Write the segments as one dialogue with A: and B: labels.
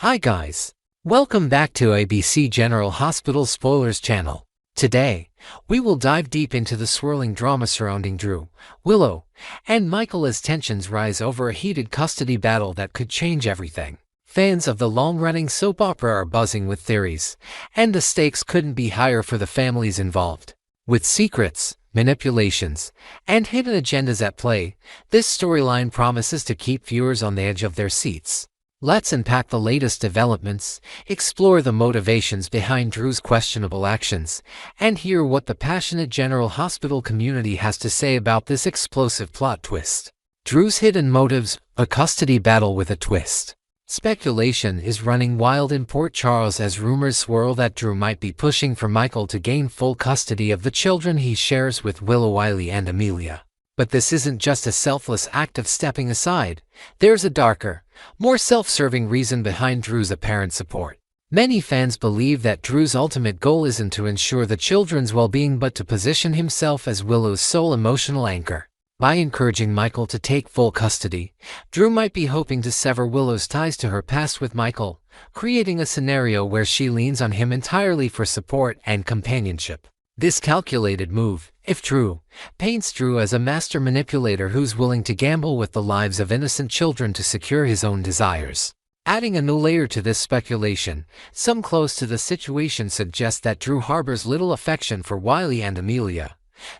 A: Hi guys! Welcome back to ABC General Hospital Spoilers channel. Today, we will dive deep into the swirling drama surrounding Drew, Willow, and Michael as tensions rise over a heated custody battle that could change everything. Fans of the long-running soap opera are buzzing with theories, and the stakes couldn't be higher for the families involved. With secrets, manipulations, and hidden agendas at play, this storyline promises to keep viewers on the edge of their seats. Let's unpack the latest developments, explore the motivations behind Drew's questionable actions, and hear what the passionate General Hospital community has to say about this explosive plot twist. Drew's hidden motives, a custody battle with a twist. Speculation is running wild in Port Charles as rumors swirl that Drew might be pushing for Michael to gain full custody of the children he shares with Willow, Wiley and Amelia. But this isn't just a selfless act of stepping aside. There's a darker, more self-serving reason behind Drew's apparent support. Many fans believe that Drew's ultimate goal isn't to ensure the children's well-being but to position himself as Willow's sole emotional anchor. By encouraging Michael to take full custody, Drew might be hoping to sever Willow's ties to her past with Michael, creating a scenario where she leans on him entirely for support and companionship. This calculated move, if true, paints Drew as a master manipulator who's willing to gamble with the lives of innocent children to secure his own desires. Adding a new layer to this speculation, some close to the situation suggest that Drew harbors little affection for Wiley and Amelia,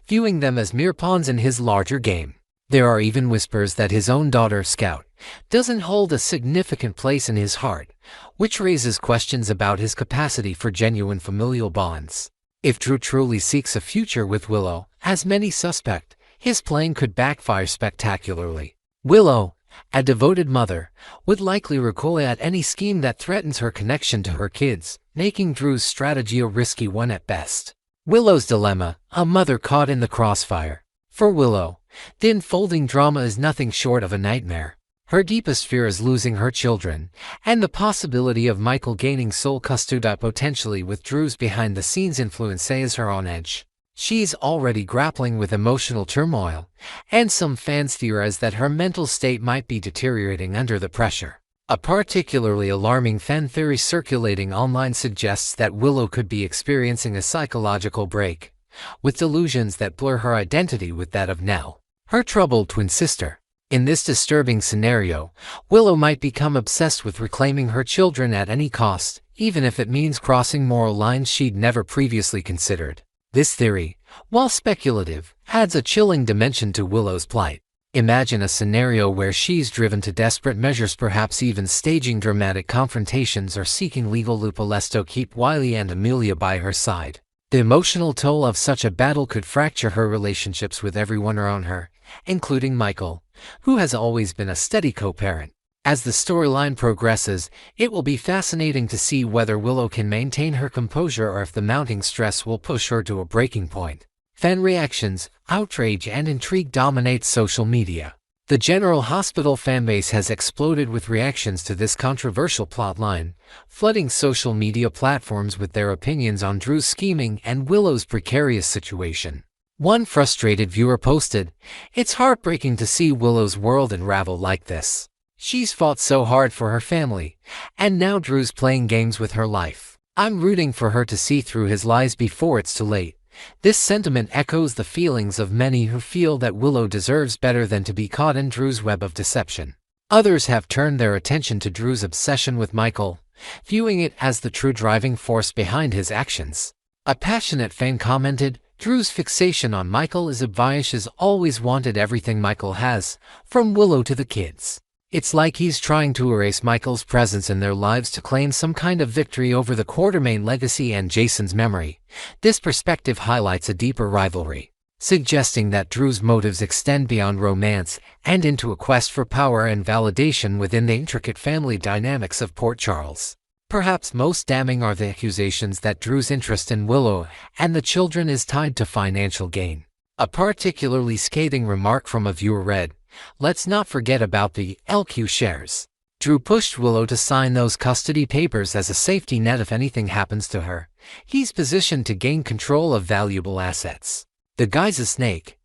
A: viewing them as mere pawns in his larger game. There are even whispers that his own daughter, Scout, doesn't hold a significant place in his heart, which raises questions about his capacity for genuine familial bonds. If Drew truly seeks a future with Willow, as many suspect, his plan could backfire spectacularly. Willow, a devoted mother, would likely recoil at any scheme that threatens her connection to her kids, making Drew's strategy a risky one at best. Willow's dilemma, a mother caught in the crossfire. For Willow, the unfolding drama is nothing short of a nightmare. Her deepest fear is losing her children, and the possibility of Michael gaining sole custody potentially with Drew's behind-the-scenes influence has her on edge. She's already grappling with emotional turmoil, and some fans theorize that her mental state might be deteriorating under the pressure. A particularly alarming fan theory circulating online suggests that Willow could be experiencing a psychological break, with delusions that blur her identity with that of Nell, her troubled twin sister. In this disturbing scenario, Willow might become obsessed with reclaiming her children at any cost, even if it means crossing moral lines she'd never previously considered. This theory, while speculative, adds a chilling dimension to Willow's plight. Imagine a scenario where she's driven to desperate measures, perhaps even staging dramatic confrontations or seeking legal loopholes to keep Wiley and Amelia by her side. The emotional toll of such a battle could fracture her relationships with everyone around her, including Michael, who has always been a steady co-parent. As the storyline progresses, it will be fascinating to see whether Willow can maintain her composure or if the mounting stress will push her to a breaking point. Fan reactions, outrage and intrigue dominate social media. The General Hospital fanbase has exploded with reactions to this controversial plotline, flooding social media platforms with their opinions on Drew's scheming and Willow's precarious situation. One frustrated viewer posted, "It's heartbreaking to see Willow's world unravel like this. She's fought so hard for her family, and now Drew's playing games with her life. I'm rooting for her to see through his lies before it's too late." This sentiment echoes the feelings of many who feel that Willow deserves better than to be caught in Drew's web of deception. Others have turned their attention to Drew's obsession with Michael, viewing it as the true driving force behind his actions. A passionate fan commented, "Drew's fixation on Michael is obvious. Has always wanted everything Michael has, from Willow to the kids. It's like he's trying to erase Michael's presence in their lives to claim some kind of victory over the Quartermain legacy and Jason's memory." This perspective highlights a deeper rivalry, suggesting that Drew's motives extend beyond romance and into a quest for power and validation within the intricate family dynamics of Port Charles. Perhaps most damning are the accusations that Drew's interest in Willow and the children is tied to financial gain. A particularly scathing remark from a viewer read, "Let's not forget about the LQ shares. Drew pushed Willow to sign those custody papers as a safety net if anything happens to her. He's positioned to gain control of valuable assets. The guy's a snake,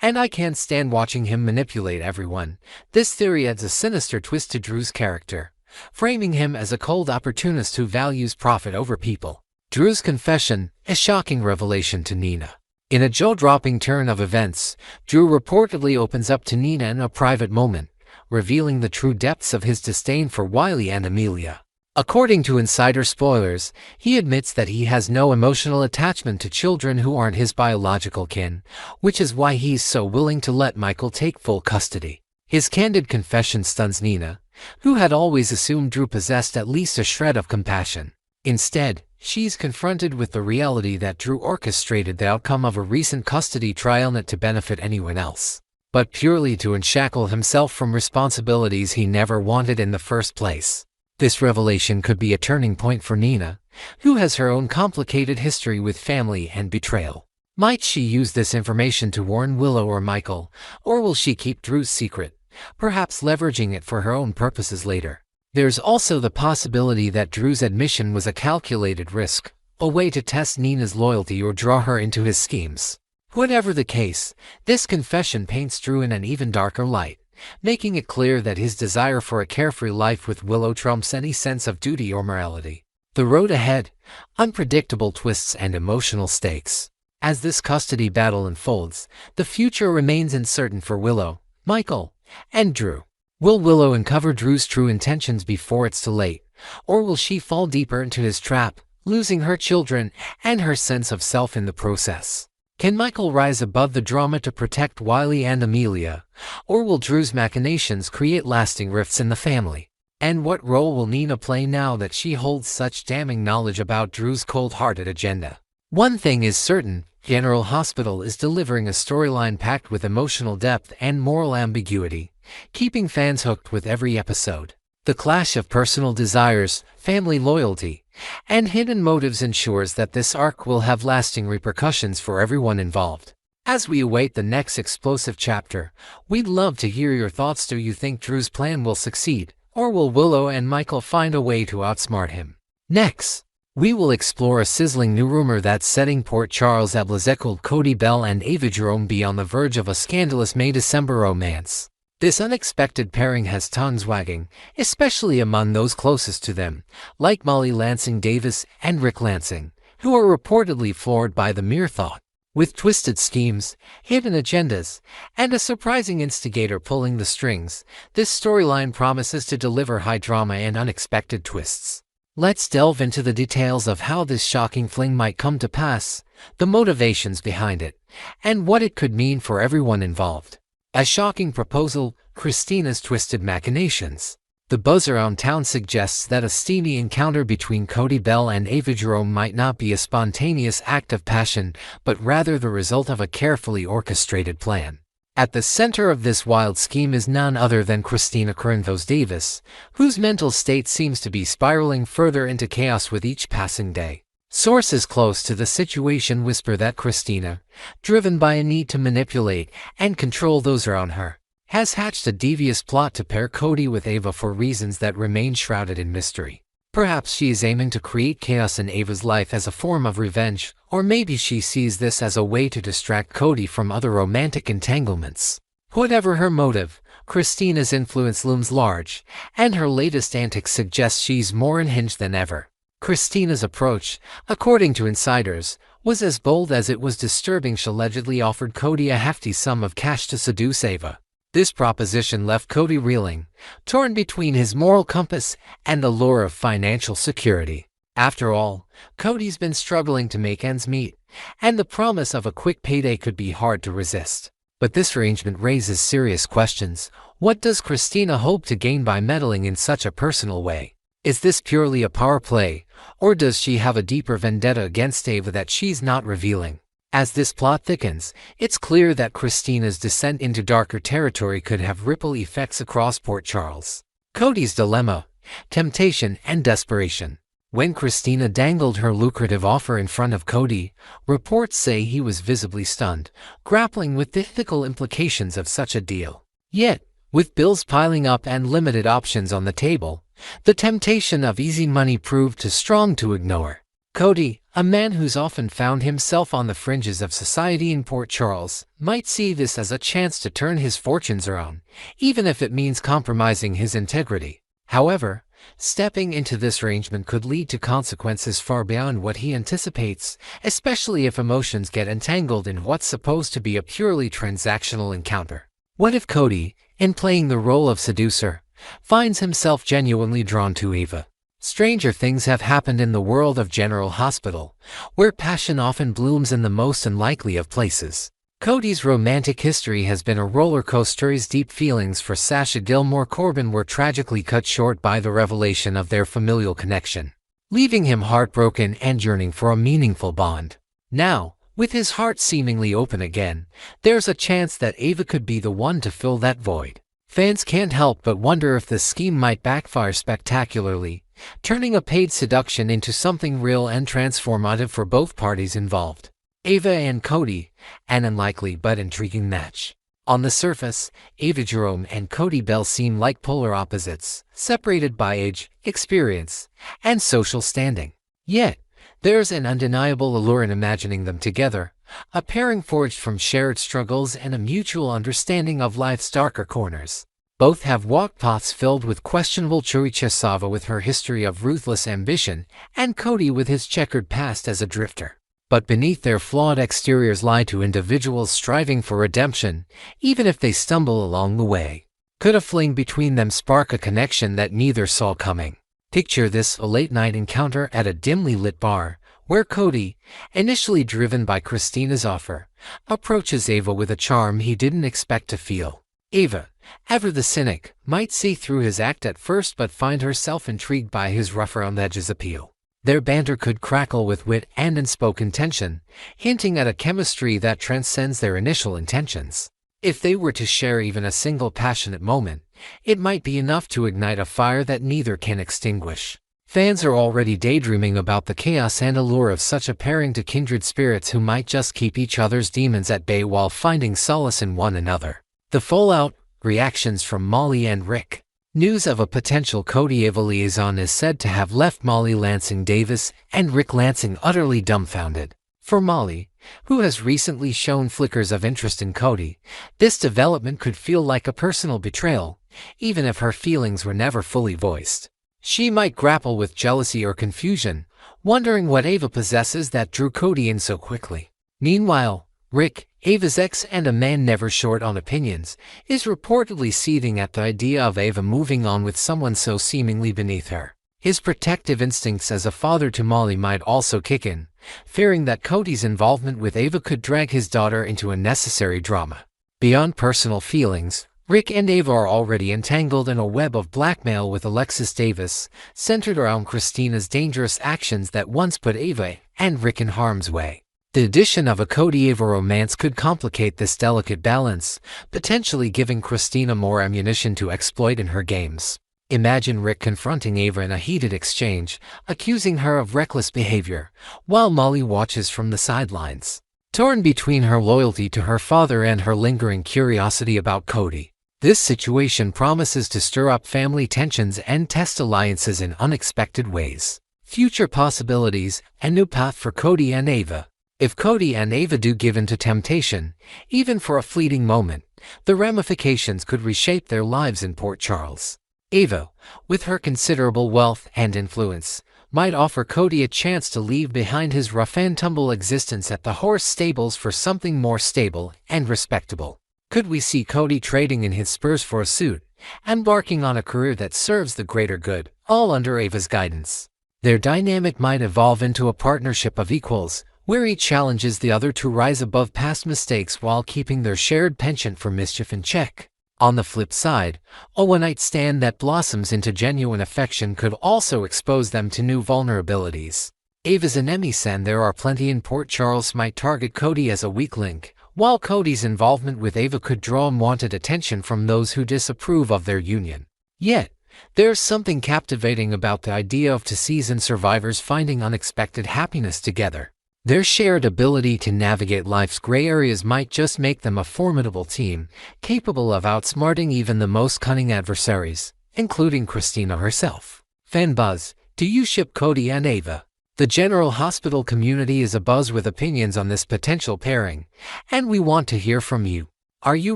A: and I can't stand watching him manipulate everyone." This theory adds a sinister twist to Drew's character, framing him as a cold opportunist who values profit over people. Drew's confession, a shocking revelation to Nina. In a jaw-dropping turn of events, Drew reportedly opens up to Nina in a private moment, revealing the true depths of his disdain for Wiley and Amelia. According to insider spoilers, he admits that he has no emotional attachment to children who aren't his biological kin, which is why he's so willing to let Michael take full custody. His candid confession stuns Nina, who had always assumed Drew possessed at least a shred of compassion. Instead, she's confronted with the reality that Drew orchestrated the outcome of a recent custody trial not to benefit anyone else, but purely to unshackle himself from responsibilities he never wanted in the first place. This revelation could be a turning point for Nina, who has her own complicated history with family and betrayal. Might she use this information to warn Willow or Michael, or will she keep Drew's secret, perhaps leveraging it for her own purposes later? There's also the possibility that Drew's admission was a calculated risk, a way to test Nina's loyalty or draw her into his schemes. Whatever the case, this confession paints Drew in an even darker light, making it clear that his desire for a carefree life with Willow trumps any sense of duty or morality. The road ahead, unpredictable twists and emotional stakes. As this custody battle unfolds, the future remains uncertain for Willow, Michael, and Drew. Will Willow uncover Drew's true intentions before it's too late, or will she fall deeper into his trap, losing her children and her sense of self in the process? Can Michael rise above the drama to protect Wiley and Amelia, or will Drew's machinations create lasting rifts in the family? And what role will Nina play now that she holds such damning knowledge about Drew's cold-hearted agenda? One thing is certain, General Hospital is delivering a storyline packed with emotional depth and moral ambiguity, keeping fans hooked with every episode. The clash of personal desires, family loyalty, and hidden motives ensures that this arc will have lasting repercussions for everyone involved. As we await the next explosive chapter, we'd love to hear your thoughts. Do you think Drew's plan will succeed, or will Willow and Michael find a way to outsmart him? Next, we will explore a sizzling new rumor that's setting Port Charles' Ablazecold Cody Bell and Ava Jerome be on the verge of a scandalous May-December romance. This unexpected pairing has tongues wagging, especially among those closest to them, like Molly Lansing Davis and Rick Lansing, who are reportedly floored by the mere thought. With twisted schemes, hidden agendas, and a surprising instigator pulling the strings, this storyline promises to deliver high drama and unexpected twists. Let's delve into the details of how this shocking fling might come to pass, the motivations behind it, and what it could mean for everyone involved. A shocking proposal, Christina's twisted machinations. The buzz around town suggests that a steamy encounter between Cody Bell and Ava Jerome might not be a spontaneous act of passion, but rather the result of a carefully orchestrated plan. At the center of this wild scheme is none other than Christina Corinthos Davis, whose mental state seems to be spiraling further into chaos with each passing day. Sources close to the situation whisper that Christina, driven by a need to manipulate and control those around her, has hatched a devious plot to pair Cody with Ava for reasons that remain shrouded in mystery. Perhaps she is aiming to create chaos in Ava's life as a form of revenge, or maybe she sees this as a way to distract Cody from other romantic entanglements. Whatever her motive, Christina's influence looms large, and her latest antics suggest she's more unhinged than ever. Christina's approach, according to insiders, was as bold as it was disturbing. She allegedly offered Cody a hefty sum of cash to seduce Ava. This proposition left Cody reeling, torn between his moral compass and the lure of financial security. After all, Cody's been struggling to make ends meet, and the promise of a quick payday could be hard to resist. But this arrangement raises serious questions. What does Christina hope to gain by meddling in such a personal way? Is this purely a power play, or does she have a deeper vendetta against Ava that she's not revealing? As this plot thickens, it's clear that Christina's descent into darker territory could have ripple effects across Port Charles. Cody's dilemma, temptation, and desperation. When Christina dangled her lucrative offer in front of Cody, reports say he was visibly stunned, grappling with the ethical implications of such a deal. Yet, with bills piling up and limited options on the table, the temptation of easy money proved too strong to ignore. Cody, a man who's often found himself on the fringes of society in Port Charles, might see this as a chance to turn his fortunes around, even if it means compromising his integrity. However, stepping into this arrangement could lead to consequences far beyond what he anticipates, especially if emotions get entangled in what's supposed to be a purely transactional encounter. What if Cody, in playing the role of seducer, finds himself genuinely drawn to Ava? Stranger things have happened in the world of General Hospital, where passion often blooms in the most unlikely of places. Cody's romantic history has been a roller coaster. His deep feelings for Sasha Gilmore Corbin were tragically cut short by the revelation of their familial connection, leaving him heartbroken and yearning for a meaningful bond. Now, with his heart seemingly open again, there's a chance that Ava could be the one to fill that void. Fans can't help but wonder if the scheme might backfire spectacularly, turning a paid seduction into something real and transformative for both parties involved. Ava and Cody, an unlikely but intriguing match. On the surface, Ava Jerome and Cody Bell seem like polar opposites, separated by age, experience, and social standing. Yet, there's an undeniable allure in imagining them together, a pairing forged from shared struggles and a mutual understanding of life's darker corners. Both have walked paths filled with questionable choices, Sava with her history of ruthless ambition, and Cody with his checkered past as a drifter. But beneath their flawed exteriors lie two individuals striving for redemption, even if they stumble along the way. Could a fling between them spark a connection that neither saw coming? Picture this: a late-night encounter at a dimly lit bar, where Cody, initially driven by Christina's offer, approaches Ava with a charm he didn't expect to feel. Ava, ever the cynic, might see through his act at first but find herself intrigued by his rough-around-the-edges appeal. Their banter could crackle with wit and unspoken tension, hinting at a chemistry that transcends their initial intentions. If they were to share even a single passionate moment, it might be enough to ignite a fire that neither can extinguish. Fans are already daydreaming about the chaos and allure of such a pairing, to kindred spirits who might just keep each other's demons at bay while finding solace in one another. The fallout: reactions from Molly and Rick. News of a potential Cody-Ava liaison is said to have left Molly Lansing Davis and Rick Lansing utterly dumbfounded. For Molly, who has recently shown flickers of interest in Cody, this development could feel like a personal betrayal, even if her feelings were never fully voiced. She might grapple with jealousy or confusion, wondering what Ava possesses that drew Cody in so quickly. Meanwhile, Rick, Ava's ex and a man never short on opinions, is reportedly seething at the idea of Ava moving on with someone so seemingly beneath her. His protective instincts as a father to Molly might also kick in, fearing that Cody's involvement with Ava could drag his daughter into unnecessary drama. Beyond personal feelings, Rick and Ava are already entangled in a web of blackmail with Alexis Davis, centered around Christina's dangerous actions that once put Ava and Rick in harm's way. The addition of a Cody-Ava romance could complicate this delicate balance, potentially giving Christina more ammunition to exploit in her games. Imagine Rick confronting Ava in a heated exchange, accusing her of reckless behavior, while Molly watches from the sidelines, torn between her loyalty to her father and her lingering curiosity about Cody. This situation promises to stir up family tensions and test alliances in unexpected ways. Future possibilities: a new path for Cody and Ava. If Cody and Ava do give in to temptation, even for a fleeting moment, the ramifications could reshape their lives in Port Charles. Ava, with her considerable wealth and influence, might offer Cody a chance to leave behind his rough-and-tumble existence at the horse stables for something more stable and respectable. Could we see Cody trading in his spurs for a suit, embarking on a career that serves the greater good, all under Ava's guidance? Their dynamic might evolve into a partnership of equals, where each challenges the other to rise above past mistakes while keeping their shared penchant for mischief in check. On the flip side, a one-night stand that blossoms into genuine affection could also expose them to new vulnerabilities. Ava's enemies, and there are plenty in Port Charles, might target Cody as a weak link, while Cody's involvement with Ava could draw unwanted attention from those who disapprove of their union. Yet, there's something captivating about the idea of two seasoned survivors finding unexpected happiness together. Their shared ability to navigate life's gray areas might just make them a formidable team, capable of outsmarting even the most cunning adversaries, including Christina herself. Fan buzz: do you ship Cody and Ava? The General Hospital community is abuzz with opinions on this potential pairing, and we want to hear from you. Are you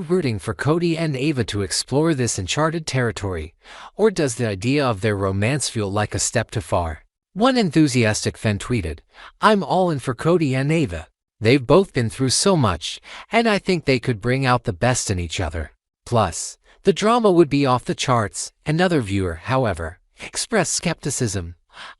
A: rooting for Cody and Ava to explore this uncharted territory, or does the idea of their romance feel like a step too far? One enthusiastic fan tweeted, "I'm all in for Cody and Ava. They've both been through so much, and I think they could bring out the best in each other. Plus, the drama would be off the charts." Another viewer, however, expressed skepticism.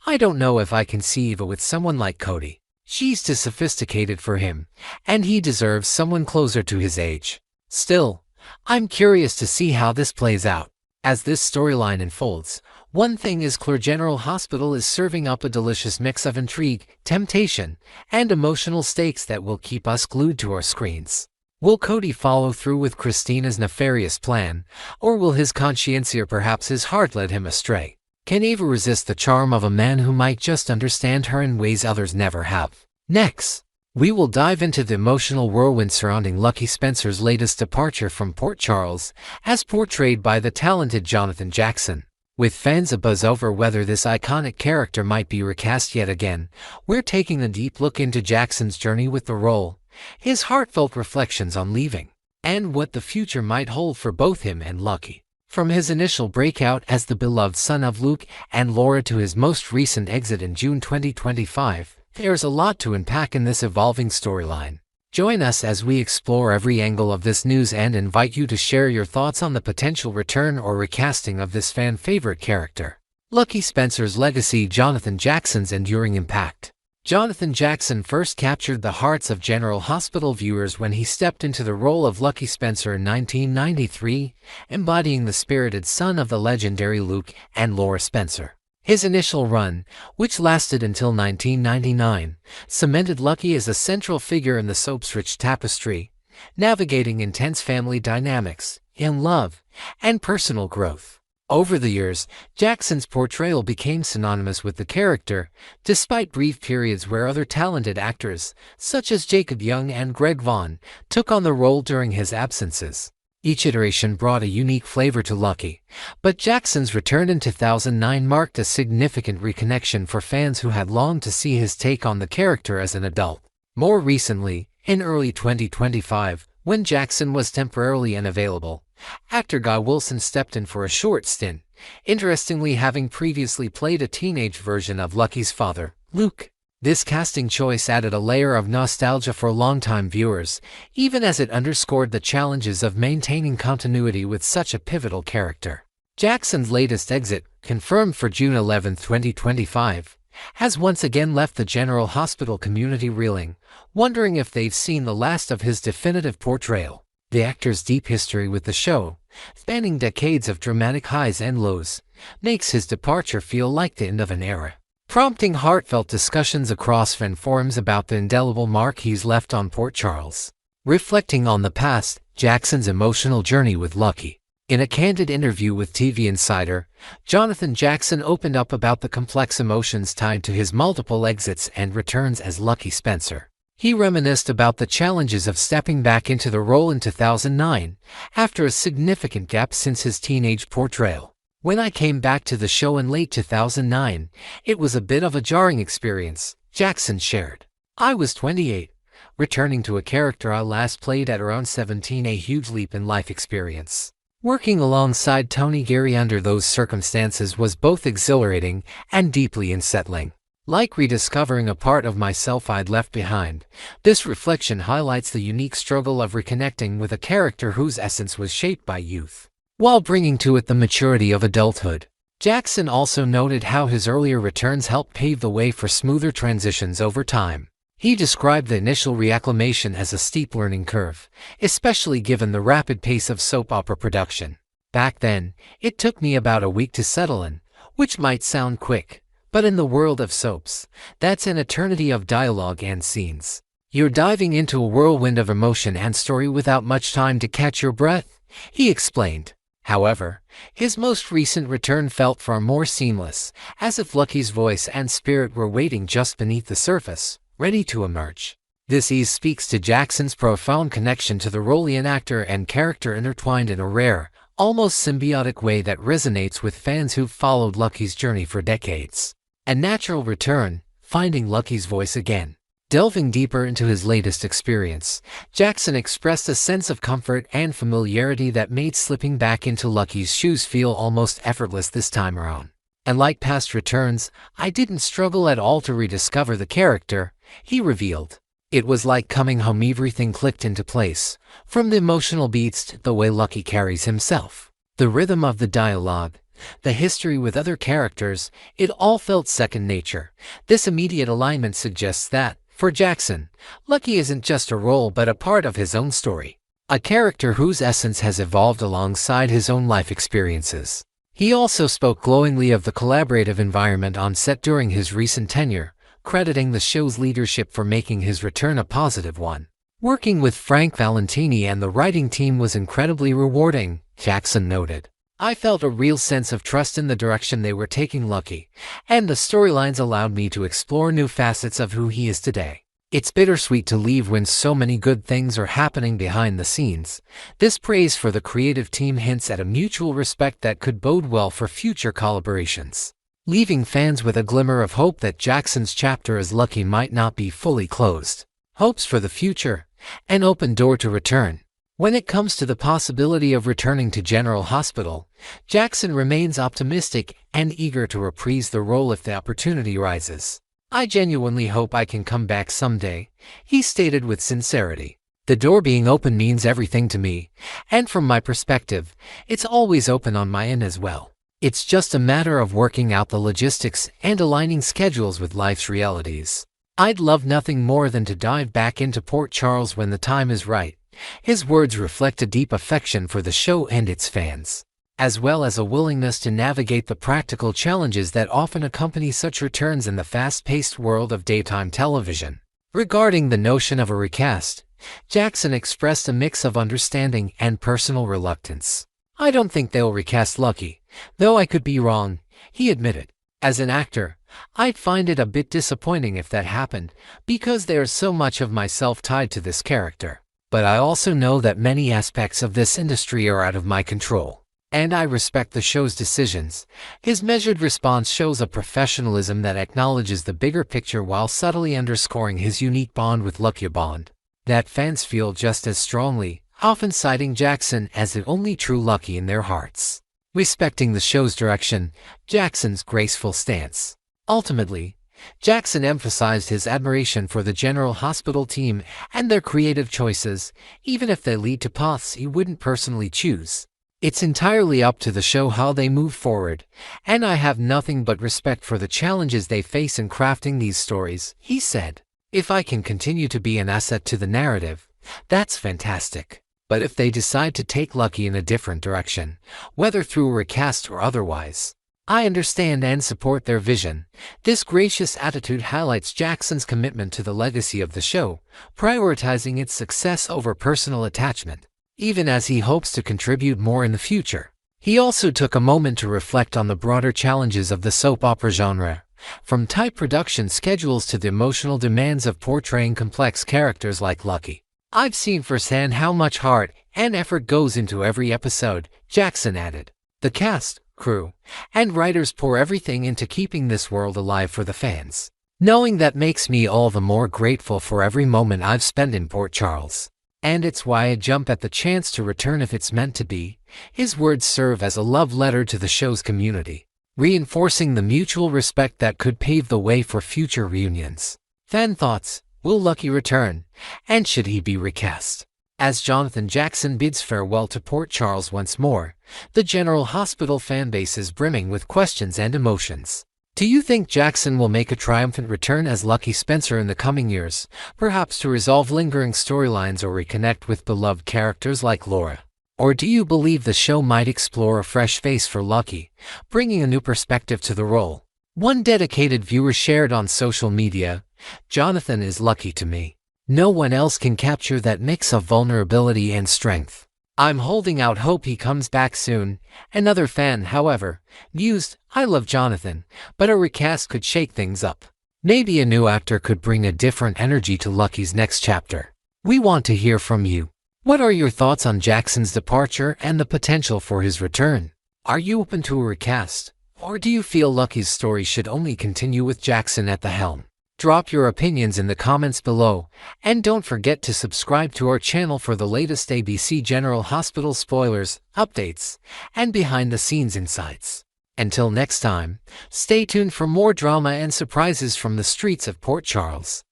A: "I don't know if I can see Ava with someone like Cody. She's too sophisticated for him, and he deserves someone closer to his age. Still, I'm curious to see how this plays out." As this storyline unfolds, one thing is clear: General Hospital is serving up a delicious mix of intrigue, temptation, and emotional stakes that will keep us glued to our screens. Will Cody follow through with Christina's nefarious plan, or will his conscience or perhaps his heart lead him astray? Can Ava resist the charm of a man who might just understand her in ways others never have? Next, we will dive into the emotional whirlwind surrounding Lucky Spencer's latest departure from Port Charles, as portrayed by the talented Jonathan Jackson. With fans abuzz over whether this iconic character might be recast yet again, we're taking a deep look into Jackson's journey with the role, his heartfelt reflections on leaving, and what the future might hold for both him and Lucky. From his initial breakout as the beloved son of Luke and Laura to his most recent exit in June 2025, there's a lot to unpack in this evolving storyline. Join us as we explore every angle of this news and invite you to share your thoughts on the potential return or recasting of this fan-favorite character. Lucky Spencer's legacy. Jonathan Jackson's enduring impact. Jonathan Jackson first captured the hearts of General Hospital viewers when he stepped into the role of Lucky Spencer in 1993, embodying the spirited son of the legendary Luke and Laura Spencer. His initial run, which lasted until 1999, cemented Lucky as a central figure in the soap's rich tapestry, navigating intense family dynamics, in love, and personal growth. Over the years, Jackson's portrayal became synonymous with the character, despite brief periods where other talented actors, such as Jacob Young and Greg Vaughn, took on the role during his absences. Each iteration brought a unique flavor to Lucky, but Jackson's return in 2009 marked a significant reconnection for fans who had longed to see his take on the character as an adult. More recently, in early 2025, when Jackson was temporarily unavailable, actor Guy Wilson stepped in for a short stint, interestingly having previously played a teenage version of Lucky's father, Luke. This casting choice added a layer of nostalgia for longtime viewers, even as it underscored the challenges of maintaining continuity with such a pivotal character. Jackson's latest exit, confirmed for June 11, 2025, has once again left the General Hospital community reeling, wondering if they've seen the last of his definitive portrayal. The actor's deep history with the show, spanning decades of dramatic highs and lows, makes his departure feel like the end of an era, prompting heartfelt discussions across fan forums about the indelible mark he's left on Port Charles. Reflecting on the past, Jackson's emotional journey with Lucky. In a candid interview with TV Insider, Jonathan Jackson opened up about the complex emotions tied to his multiple exits and returns as Lucky Spencer. He reminisced about the challenges of stepping back into the role in 2009, after a significant gap since his teenage portrayal. "When I came back to the show in late 2009, it was a bit of a jarring experience," Jackson shared. "I was 28, returning to a character I last played at around 17, a huge leap in life experience. Working alongside Tony Geary under those circumstances was both exhilarating and deeply unsettling. Like rediscovering a part of myself I'd left behind." This reflection highlights the unique struggle of reconnecting with a character whose essence was shaped by youth, while bringing to it the maturity of adulthood. Jackson also noted how his earlier returns helped pave the way for smoother transitions over time. He described the initial reacclimation as a steep learning curve, especially given the rapid pace of soap opera production. "Back then, it took me about a week to settle in, which might sound quick, but in the world of soaps, that's an eternity of dialogue and scenes. You're diving into a whirlwind of emotion and story without much time to catch your breath," he explained. However, his most recent return felt far more seamless, as if Lucky's voice and spirit were waiting just beneath the surface, ready to emerge. This ease speaks to Jackson's profound connection to the role, an actor and character intertwined in a rare, almost symbiotic way that resonates with fans who've followed Lucky's journey for decades. A natural return, finding Lucky's voice again. Delving deeper into his latest experience, Jackson expressed a sense of comfort and familiarity that made slipping back into Lucky's shoes feel almost effortless this time around. And like past returns, I didn't struggle at all to rediscover the character, he revealed. It was like coming home. Everything clicked into place, from the emotional beats to the way Lucky carries himself. The rhythm of the dialogue, the history with other characters, it all felt second nature. This immediate alignment suggests that, for Jackson, Lucky isn't just a role but a part of his own story. A character whose essence has evolved alongside his own life experiences. He also spoke glowingly of the collaborative environment on set during his recent tenure, crediting the show's leadership for making his return a positive one. Working with Frank Valentini and the writing team was incredibly rewarding, Jackson noted. I felt a real sense of trust in the direction they were taking Lucky, and the storylines allowed me to explore new facets of who he is today. It's bittersweet to leave when so many good things are happening behind the scenes. This praise for the creative team hints at a mutual respect that could bode well for future collaborations, leaving fans with a glimmer of hope that Jackson's chapter as Lucky might not be fully closed. Hopes for the future, an open door to return. When it comes to the possibility of returning to General Hospital, Jackson remains optimistic and eager to reprise the role if the opportunity rises. I genuinely hope I can come back someday, he stated with sincerity. The door being open means everything to me, and from my perspective, it's always open on my end as well. It's just a matter of working out the logistics and aligning schedules with life's realities. I'd love nothing more than to dive back into Port Charles when the time is right. His words reflect a deep affection for the show and its fans, as well as a willingness to navigate the practical challenges that often accompany such returns in the fast-paced world of daytime television. Regarding the notion of a recast, Jackson expressed a mix of understanding and personal reluctance. I don't think they'll recast Lucky, though I could be wrong, he admitted. As an actor, I'd find it a bit disappointing if that happened, because there's so much of myself tied to this character. But I also know that many aspects of this industry are out of my control, and I respect the show's decisions. His measured response shows a professionalism that acknowledges the bigger picture while subtly underscoring his unique bond with Lucky, a bond that fans feel just as strongly, often citing Jackson as the only true Lucky in their hearts. Respecting the show's direction, Jackson's graceful stance. Ultimately, Jackson emphasized his admiration for the General Hospital team and their creative choices, even if they lead to paths he wouldn't personally choose. It's entirely up to the show how they move forward, and I have nothing but respect for the challenges they face in crafting these stories, he said. If I can continue to be an asset to the narrative, that's fantastic. But if they decide to take Lucky in a different direction, whether through a recast or otherwise, I understand and support their vision. This gracious attitude highlights Jackson's commitment to the legacy of the show, prioritizing its success over personal attachment, even as he hopes to contribute more in the future. He also took a moment to reflect on the broader challenges of the soap opera genre, from tight production schedules to the emotional demands of portraying complex characters like Lucky. I've seen firsthand how much heart and effort goes into every episode, Jackson added. The cast, crew, and writers pour everything into keeping this world alive for the fans. Knowing that makes me all the more grateful for every moment I've spent in Port Charles. And it's why I jump at the chance to return if it's meant to be. His words serve as a love letter to the show's community, reinforcing the mutual respect that could pave the way for future reunions. Fan thoughts: will Lucky return? And should he be recast? As Jonathan Jackson bids farewell to Port Charles once more, the General Hospital fanbase is brimming with questions and emotions. Do you think Jackson will make a triumphant return as Lucky Spencer in the coming years, perhaps to resolve lingering storylines or reconnect with beloved characters like Laura? Or do you believe the show might explore a fresh face for Lucky, bringing a new perspective to the role? One dedicated viewer shared on social media, "Jonathan is Lucky to me. No one else can capture that mix of vulnerability and strength. I'm holding out hope he comes back soon." Another fan, however, mused, "I love Jonathan, but a recast could shake things up. Maybe a new actor could bring a different energy to Lucky's next chapter." We want to hear from you. What are your thoughts on Jackson's departure and the potential for his return? Are you open to a recast, or do you feel Lucky's story should only continue with Jackson at the helm? Drop your opinions in the comments below, and don't forget to subscribe to our channel for the latest ABC General Hospital spoilers, updates, and behind-the-scenes insights. Until next time, stay tuned for more drama and surprises from the streets of Port Charles.